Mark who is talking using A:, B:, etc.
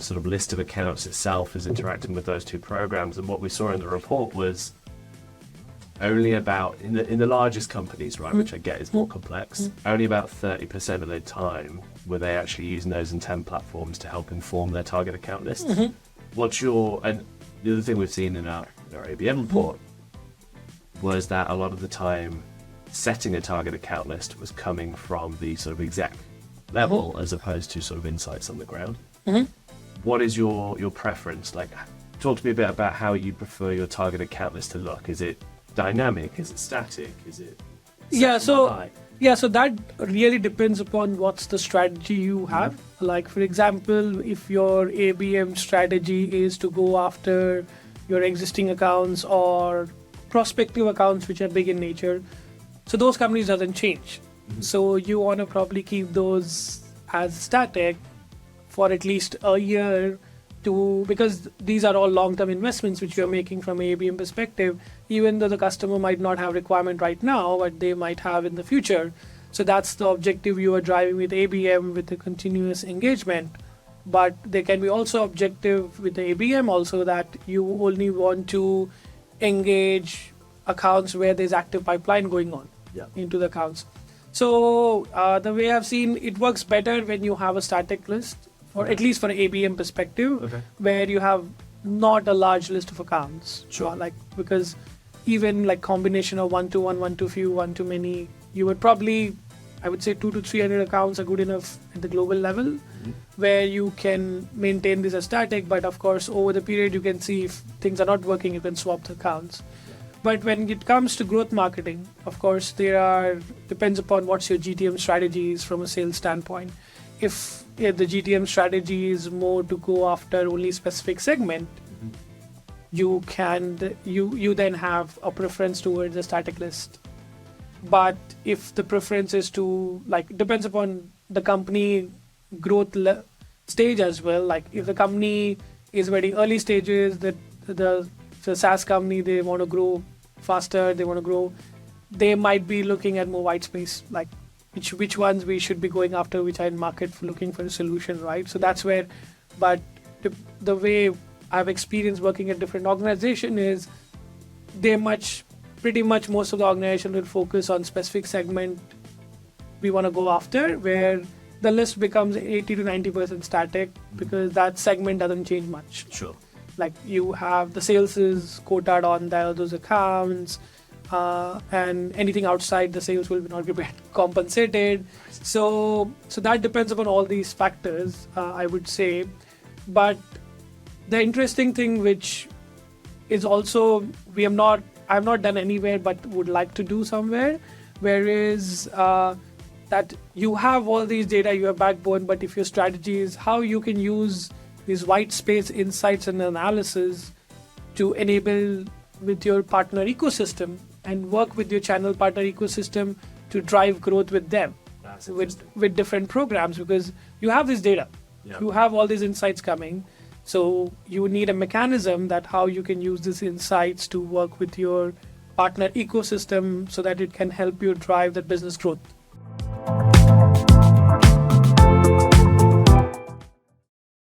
A: sort of list of accounts itself is interacting with those two programs. And what we saw in the report was only about, in the largest companies, right, which I get is more complex, only about 30% of their time were they actually using those intent platforms to help inform their target account list. And the other thing we've seen in our ABM report was that a lot of the time setting a target account list was coming from the sort of exec level as opposed to sort of insights on the ground. What is your preference? Like, talk to me a bit about how you prefer your target account list to look. Is it dynamic? Is it static? Is it
B: so that really depends upon what's the strategy you have. Like, for example, if your ABM strategy is to go after your existing accounts or prospective accounts which are big in nature, so those companies doesn't change. So you want to probably keep those as static for at least a year, because these are all long-term investments which you're making from an ABM perspective, even though the customer might not have requirement right now, but they might have in the future. So that's the objective you are driving with ABM, with the continuous engagement. But there can be also objective with the ABM also that you only want to engage accounts where there's active pipeline going on into the accounts. So the way I've seen it works better when you have a static list, or at least for an ABM perspective, where you have not a large list of accounts. Because even like combination of 1-to-1, 1-to-few, 1-to-many, you would probably, I would say 200 to 300 accounts are good enough at the global level, where you can maintain this as static. But of course, over the period, you can see if things are not working, you can swap the accounts. But when it comes to growth marketing, of course, depends upon what's your GTM strategies from a sales standpoint. If the GTM strategy is more to go after only specific segment, you then have a preference towards a static list. But if the preference is to, like, depends upon the company growth stage as well. Like if the company is very early stages, that the SaaS company, they want to grow faster, they might be looking at more white space, like which ones we should be going after, which are in market for looking for a solution, right? So that's where, but the way I've experienced working at different organizations is pretty much most of the organization will focus on specific segment we want to go after, where the list becomes 80 to 90% static because that segment doesn't change much.
A: Sure.
B: Like you have the sales is quoted on those accounts, and anything outside the sales will not be compensated. So that depends upon all these factors, I would say. But the interesting thing, which is also I've not done anywhere but would like to do somewhere, whereas that you have all these data, you have backbone, but if your strategy is how you can use these white space insights and analysis to enable with your partner ecosystem and work with your channel partner ecosystem to drive growth with them, with different programs, because you have this data, you have all these insights coming. So you need a mechanism that how you can use these insights to work with your partner ecosystem so that it can help you drive that business growth.